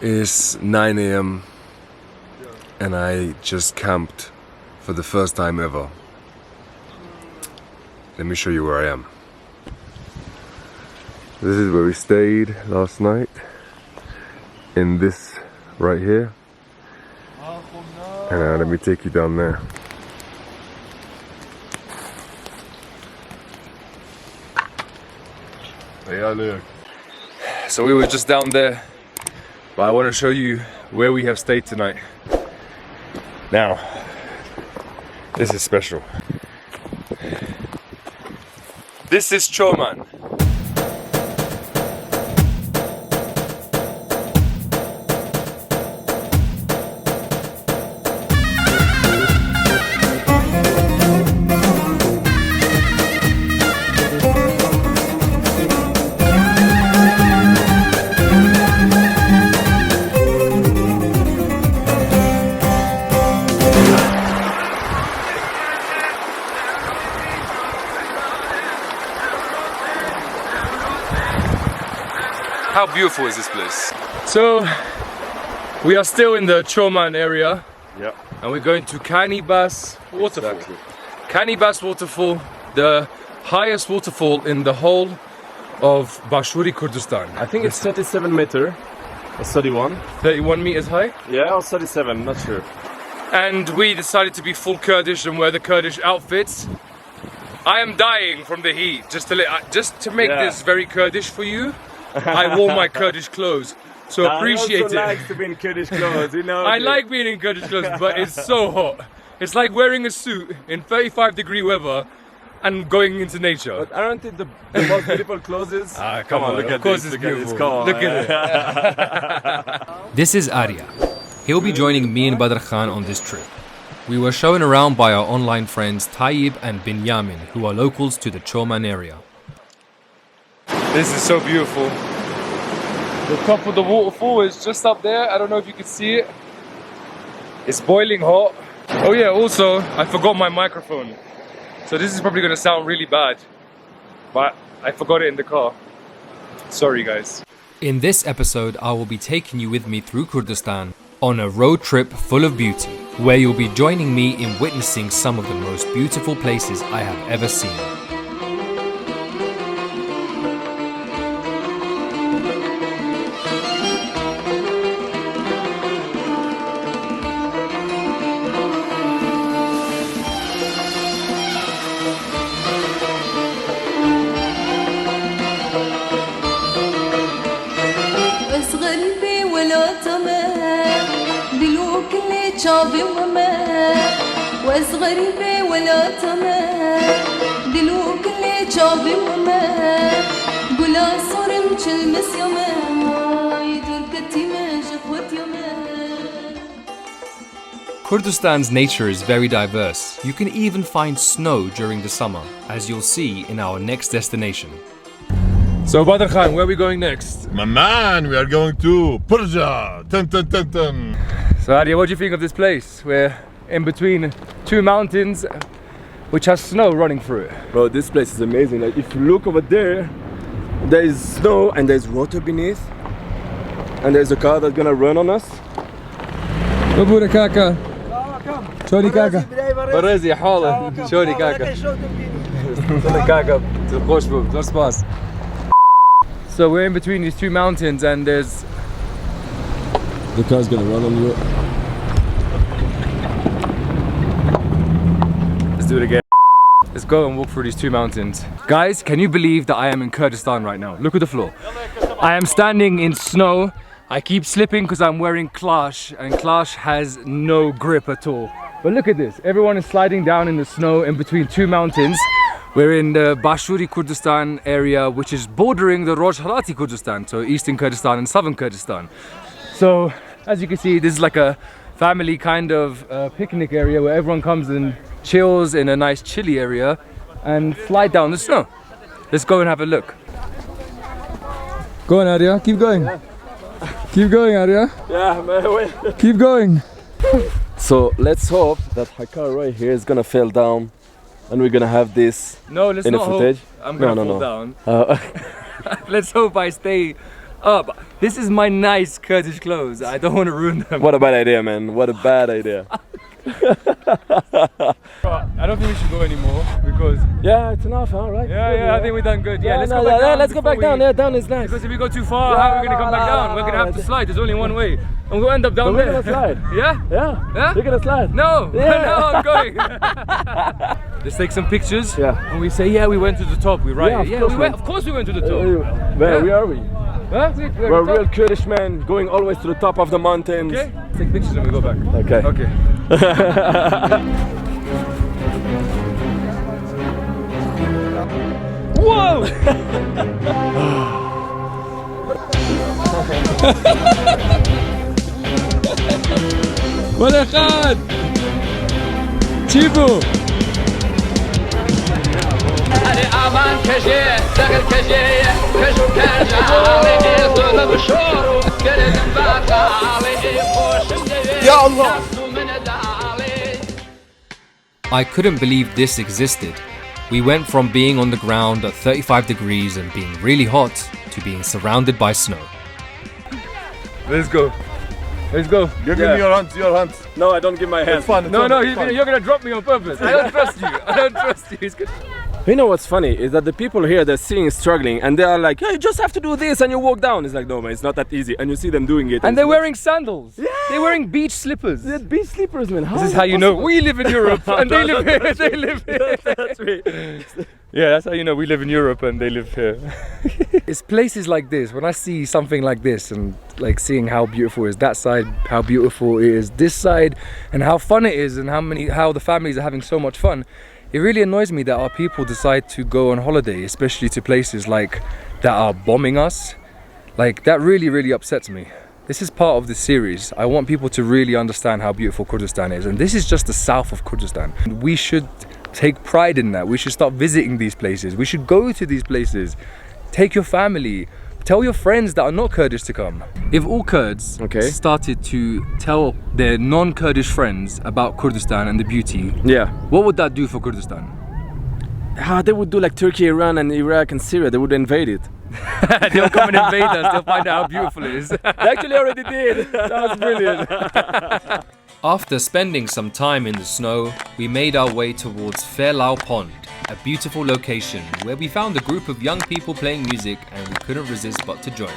It's 9 a.m. and I just camped for the first time ever. Let me show you where I am. This is where we stayed last night, in this right here. And let me take you down there. So we were just down there, but I want to show you where we have stayed tonight. Now, this is special. This is Choman. How beautiful is this place? So, we are still in the Choman area. Yeah. And we're going to Kanibas waterfall. Exactly. Kanibas waterfall, the highest waterfall in the whole of Bashuri Kurdistan. I think it's 37 meter or 31. 31 meters high. Yeah, or 37, not sure. And we decided to be full Kurdish and wear the Kurdish outfits. I am dying from the heat. Just to make this very Kurdish for you, I wore my Kurdish clothes. So appreciate it. I like to be in Kurdish clothes, you know. I like being in Kurdish clothes, but it's so hot. It's like wearing a suit in 35-degree weather and going into nature. But aren't it the most beautiful clothes? Come on, look of at course this. it's Look beautiful. At this. Look at it. This is Arya. He'll be joining me and Badr Khan on this trip. We were shown around by our online friends Tayyib and Binyamin, who are locals to the Choman area. This is so beautiful. The top of the waterfall is just up there. I don't know if you can see it. It's boiling hot. Oh yeah, also, I forgot my microphone. So this is probably going to sound really bad. But I forgot it in the car. Sorry guys. In this episode, I will be taking you with me through Kurdistan on a road trip full of beauty, where you'll be joining me in witnessing some of the most beautiful places I have ever seen. شعبي وما وصغري ولا تمام دلو كل شعبي وما قلا صار مشل مس يوما يدور كتيمة جخوت يوما. Kurdistan's nature is very diverse. You can even find snow during the summer, as you'll see in our next destination. So Badr Khan, where are we going next? My man, we are going to Persia. Dun, dun, dun, dun. So Arya, what do you think of this place? We're in between two mountains which has snow running through it. Bro, this place is amazing. Like, if you look over there, there is snow and there's water beneath. And there's a car that's gonna run on us. Babura kaka. Shori kaka. Barezi Hawler. Shori kaka. Shori kaka. Let's pass. So we're in between these two mountains and there's... The car's gonna run on you. Let's do it again. Let's go and walk through these two mountains. Guys, can you believe that I am in Kurdistan right now? Look at the floor. I am standing in snow. I keep slipping because I'm wearing Clash, and Clash has no grip at all. But look at this. Everyone is sliding down in the snow in between two mountains. We're in the Bashuri Kurdistan area, which is bordering the Rojhalati Kurdistan, so eastern Kurdistan and southern Kurdistan. So, as you can see, this is like a family kind of picnic area where everyone comes and chills in a nice chilly area and slide down the snow. Let's go and have a look. Go on, Arya, keep going. Yeah. Keep going, Arya. Yeah, man, wait. Keep going. So, let's hope that her car right here is gonna fall down and we're gonna have this no, let's in the not footage. Hope I'm gonna fall down. Let's hope I stay up. This is my nice Kurdish clothes. I don't want to ruin them. What a bad idea, man. What a bad idea. I don't think we should go anymore because Yeah, it's enough, huh? Right? I think we've done good. Yeah, let's no, go back down. let's go back down. Yeah, down is nice. Because if we go too far, how are we gonna come back down? We're gonna have to slide. There's only one way, and we'll end up down But there. we're gonna slide. Yeah? Yeah? Yeah? You're gonna slide? No, Yeah. no, I'm going. Let's take some pictures. Yeah. And we say, yeah, we went to the top. We write Yeah, it. of Yeah, course, we went. man. Of course, we went to the top. Where are we? Huh? We're real Kurdish men going always to the top of the mountains. Okay. Take pictures and we go back. Okay. Okay. Whoa! ولقد تيبو I couldn't believe this existed. We went from being on the ground at 35 degrees and being really hot to being surrounded by snow. Let's go. Let's go. Give me your hands, your hands. No, I don't give my hand. It's fun. No, you're gonna drop me on purpose. I don't trust you. I don't trust you. It's good. You know what's funny is that the people here they're seeing struggling and they are like, hey, you just have to do this and you walk down. It's like, no man, it's not that easy. And you see them doing it. And they're it's wearing sandals. Yeah. They're wearing beach slippers. like, beach sleepers, man. This is how you know we live in Europe and they live here. They live here. That's right. Yeah, that's how you know we live in Europe and they live here. It's places like this, when I see something like this and like seeing how beautiful is that side, how beautiful it is this side, and how fun it is and how the families are having so much fun, it really annoys me that our people decide to go on holiday, especially to places like that are bombing us. Like that really upsets me. This is part of the series. I want people to really understand how beautiful Kurdistan is, and this is just the south of Kurdistan. We should take pride in that. We should start visiting these places. We should go to these places. Take your family. Tell your friends that are not Kurdish to come. If all Kurds started to tell their non-Kurdish friends about Kurdistan and the beauty, Yeah. what would that do for Kurdistan? They would do like Turkey, Iran, and Iraq and Syria. They would invade it. They'll come and invade us. They'll find out how beautiful it is. They actually already did. That was brilliant. After spending some time in the snow, we made our way towards Fairlau Pond, a beautiful location where we found a group of young people playing music and we couldn't resist but to join.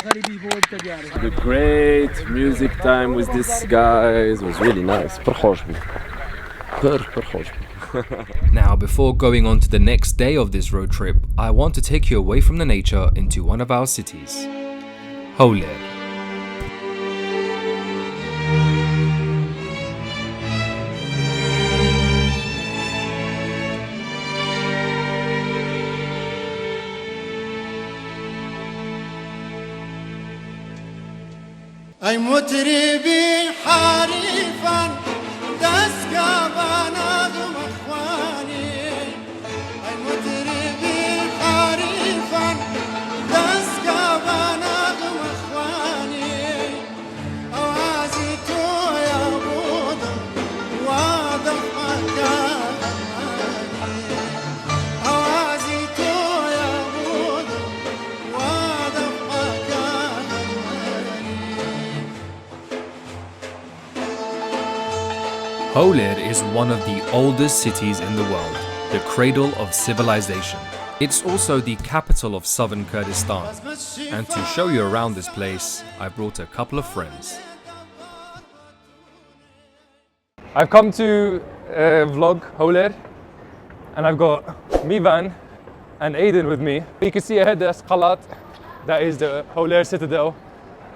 The great music time with these guys was really nice. Now, before going on to the next day of this road trip, I want to take you away from the nature into one of our cities, Hawler. أي متربي حريفا دسكابا ناغم أخواني أي متربي حريفا دسكابا ناغم أخواني أوازي تو يا بودا واضح أكاهماني أوازي تو يا بودا واضح أكاهماني. Hawler is one of the oldest cities in the world, the cradle of civilization. It's also the capital of southern Kurdistan. And to show you around this place, I brought a couple of friends. I've come to vlog Hawler, and I've got Mivan and Aiden with me. You can see ahead there's Qalat, that is the Hawler citadel,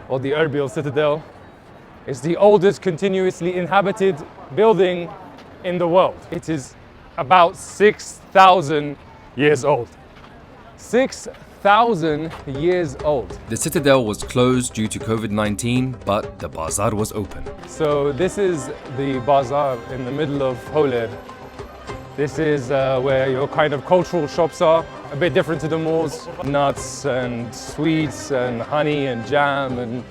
or the Erbil citadel. It's the oldest continuously inhabited building in the world. It is about 6,000 years old. 6,000 years old. The citadel was closed due to COVID-19, but the bazaar was open. So this is the bazaar in the middle of Hawler. This is where your kind of cultural shops are, a bit different to the malls. Nuts and sweets and honey and jam, and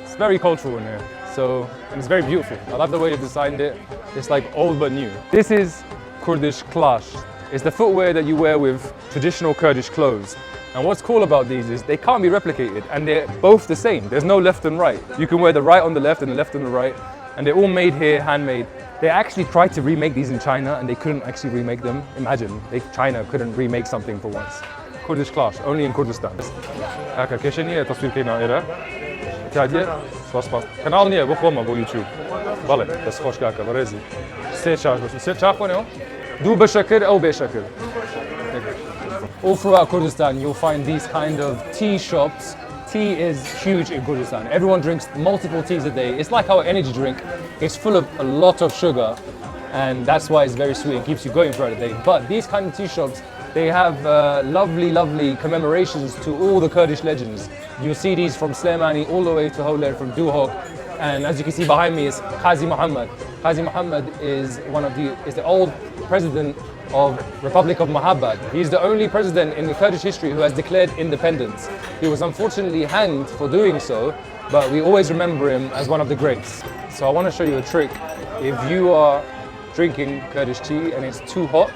it's very cultural in here. And it's very beautiful. I love the way they've designed it. It's like old but new. This is Kurdish klash. It's the footwear that you wear with traditional Kurdish clothes. And what's cool about these is they can't be replicated, and they're both the same. There's no left and right. You can wear the right on the left and the left on the right, and they're all made here, handmade. They actually tried to remake these in China, and they couldn't actually remake them. Imagine, China couldn't remake something for once. Kurdish klash, only in Kurdistan. Kanal نیه بخوام با یوتیوب. بله، بس خوش کاکا برزی. سه چاش بس. سه چاق کنه. دو بشکر او بشکر. All throughout Kurdistan, you'll find these kind of tea shops. Tea is huge in Kurdistan. Everyone drinks multiple teas a day. It's like our energy drink. It's full of a lot of sugar, and that's why it's very sweet and keeps you going throughout the day. But these kind of tea shops, they have lovely commemorations to all the Kurdish legends. You'll see these from Slêmanî all the way to Hawler, from Duhok, and as you can see behind me is Qazi Muhammad. Qazi Muhammad is the old president of Republic of Mahabad. He's the only president in the Kurdish history who has declared independence. He was unfortunately hanged for doing so, but we always remember him as one of the greats. So I want to show you a trick. If you are drinking Kurdish tea and it's too hot,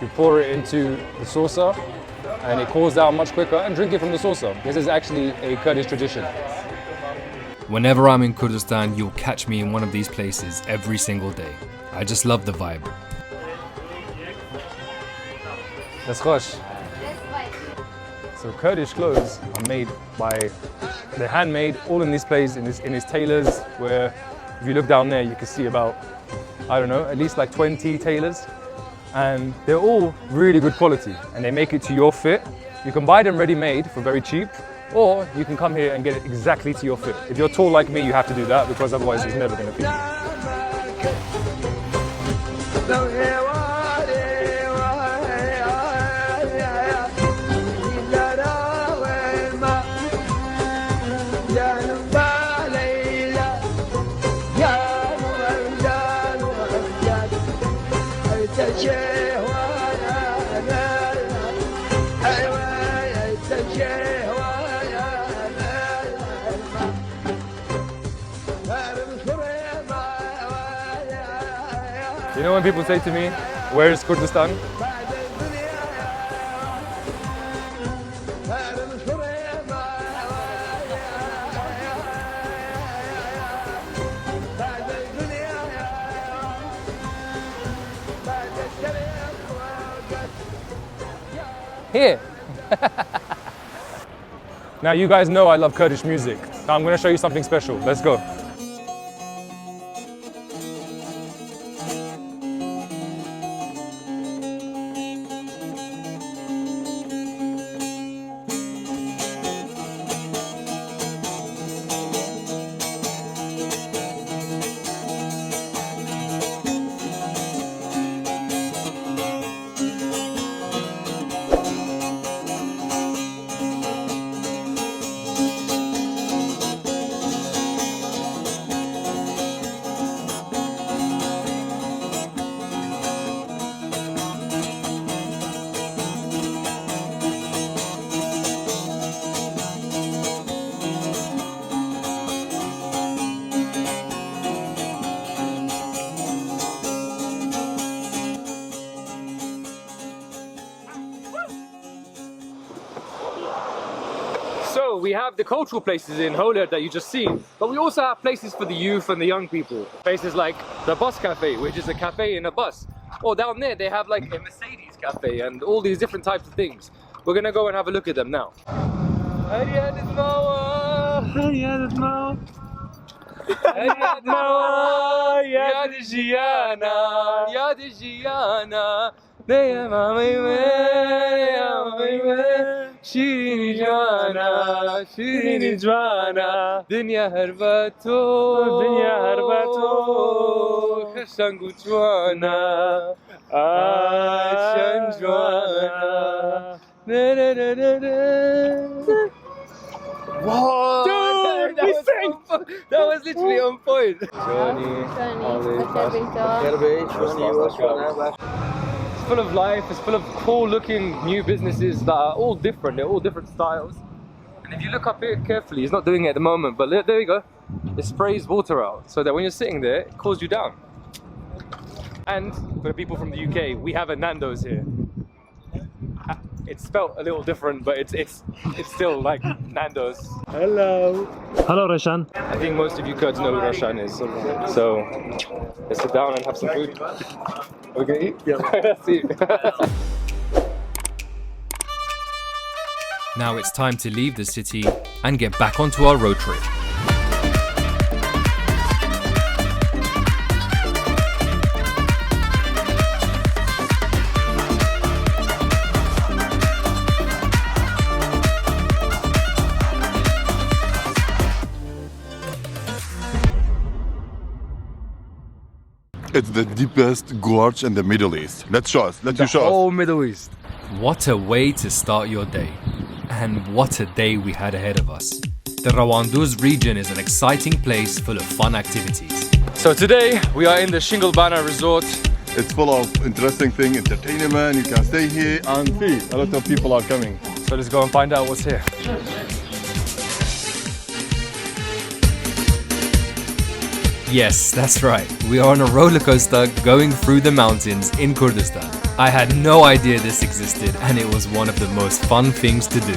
you pour it into the saucer and it cools down much quicker, and drink it from the saucer. This is actually a Kurdish tradition. Whenever I'm in Kurdistan, you'll catch me in one of these places every single day. I just love the vibe. That's khosh. So Kurdish clothes are made they're handmade, all in this place, in his tailors, where if you look down there, you can see about, I don't know, at least like 20 tailors. And they're all really good quality, and they make it to your fit. You can buy them ready-made for very cheap, or you can come here and get it exactly to your fit. If you're tall like me, you have to do that, because otherwise it's never going to fit you. You know when people say to me, where is Kurdistan? Here. Now you guys know I love Kurdish music. Now I'm going to show you something special. Let's go. So we have the cultural places in Hawler that you just seen, but we also have places for the youth and the young people. Places like the bus cafe, which is a cafe in a bus. Or down there they have like a Mercedes cafe and all these different types of things. We're gonna go and have a look at them now. Yad Gianna, Yad Gianna, Deyama Shirini Jwana, Shirini Jwana, Dunya Harbato, Dunya Harbato, Kashangu Jwana, Ashan Jwana. Whoa! Dude, that was literally on point. It's full of life, it's full of cool looking new businesses that are all different, they're all different styles. And if you look up here carefully, he's not doing it at the moment, but there you go. It sprays water out so that when you're sitting there, it cools you down. And for the people from the UK, we have a Nando's here. It's spelt a little different, but it's still like Nando's. Hello. Hello, Rashan. I think most of you Kurds know who Rashan is. So let's sit down and have some food. Are we gonna eat? Yeah. Let's eat. Now it's time to leave the city and get back onto our road trip. It's the deepest gorge in the Middle East. Let's show us. Let you show us. whole Middle East. What a way to start your day. And what a day we had ahead of us. The Rawanduz region is an exciting place full of fun activities. So today we are in the Shingalbana resort. It's full of interesting things, entertainment. You can stay here and see. A lot of people are coming. So let's go and find out what's here. Yes, that's right. We are on a roller coaster going through the mountains in Kurdistan. I had no idea this existed, and it was one of the most fun things to do.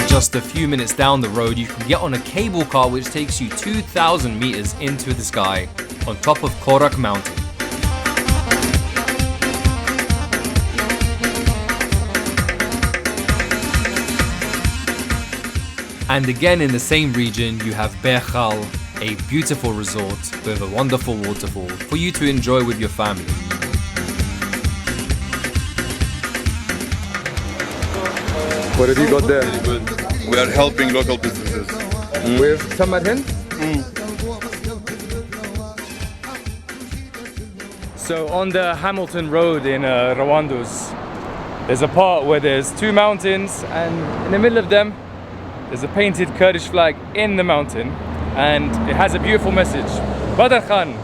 Just a few minutes down the road, you can get on a cable car which takes you 2,000 meters into the sky on top of Korak mountain. And again in the same region, you have Berkhal, a beautiful resort with a wonderful waterfall for you to enjoy with your family. What have you got there? Very good. We are helping local businesses. With Samarin? So on the Hamilton Road in Rawanduz, there's a part where there's two mountains, and in the middle of them there's a painted Kurdish flag in the mountain, and it has a beautiful message. Badr Khan.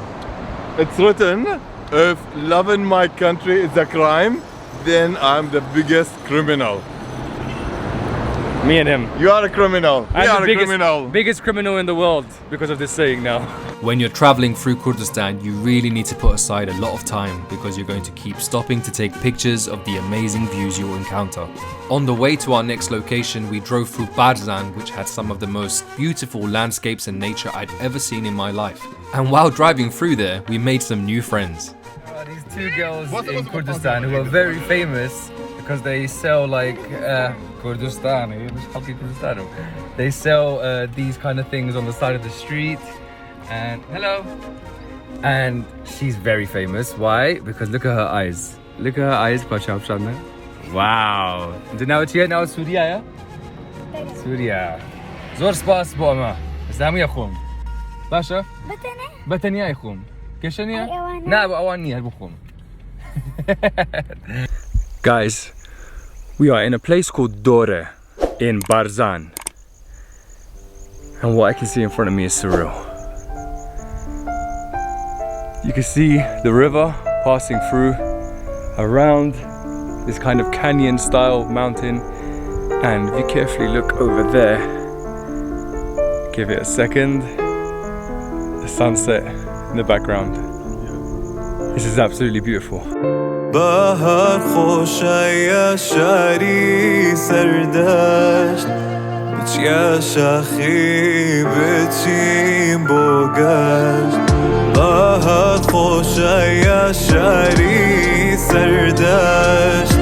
It's written, if loving my country is a crime, then I'm the biggest criminal. Me and him. You are a criminal. We I'm are the a criminal. biggest criminal in the world because of this saying now. When you're traveling through Kurdistan, you really need to put aside a lot of time because you're going to keep stopping to take pictures of the amazing views you'll encounter. On the way to our next location, we drove through Barzan, which had some of the most beautiful landscapes and nature I'd ever seen in my life. And while driving through there, we made some new friends. These two girls in Kurdistan who are very famous because they sell like they sell these kind of things on the side of the street. And hello. And she's very famous. Why? Because look at her eyes. Look at her eyes. Wow. Now Syria, yeah? Syria. زور سپاس با ما. اسلامی اخوم. باشا؟ بتنی اخوم. كشنيا؟ لا أواني هالبخوم. Guys, we are in a place called Dore in Barzan, and what I can see in front of me is surreal. You can see the river passing through around this kind of canyon style mountain, and if you carefully look over there, give it a second, the sunset in the background. This is absolutely beautiful. بهار خوشه شری سردشت بچیا شخی بچیم بوگشت بهار خوشه شری سردشت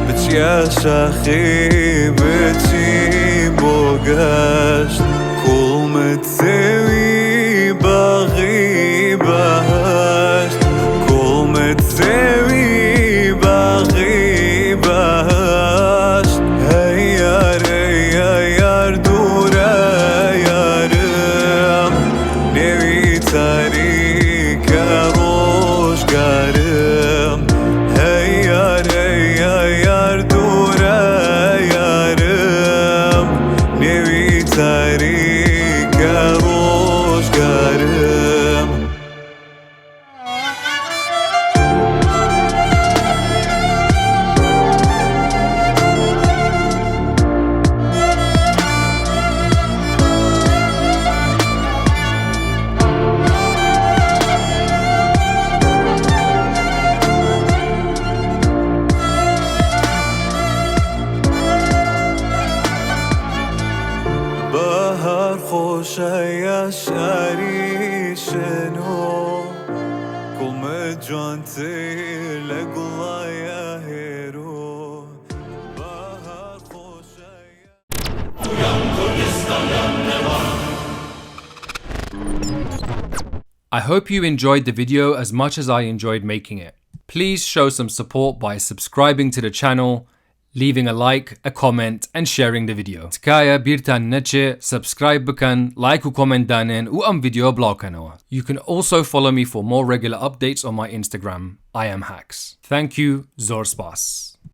بچیا شخی بچیم بوگشت کلمت سوی باغی بهشت کلمت سوی باغی بهشت هی یار دوره یارم نوی تاریک روشگارم هی یار دوره یارم نوی تاریک روشگارم بهار خوشه شری شنو کم جانتی لگلای هیرو بهار خوشه I hope you enjoyed the video as much as I enjoyed making it. Please show some support by subscribing to the channel, leaving a like, a comment and sharing the video. Tkaya birtan neche, subscribe bukan, like u comment danen u am video blogkanawa. You can also follow me for more regular updates on my Instagram. I am Haks. Thank you, Zor Spas.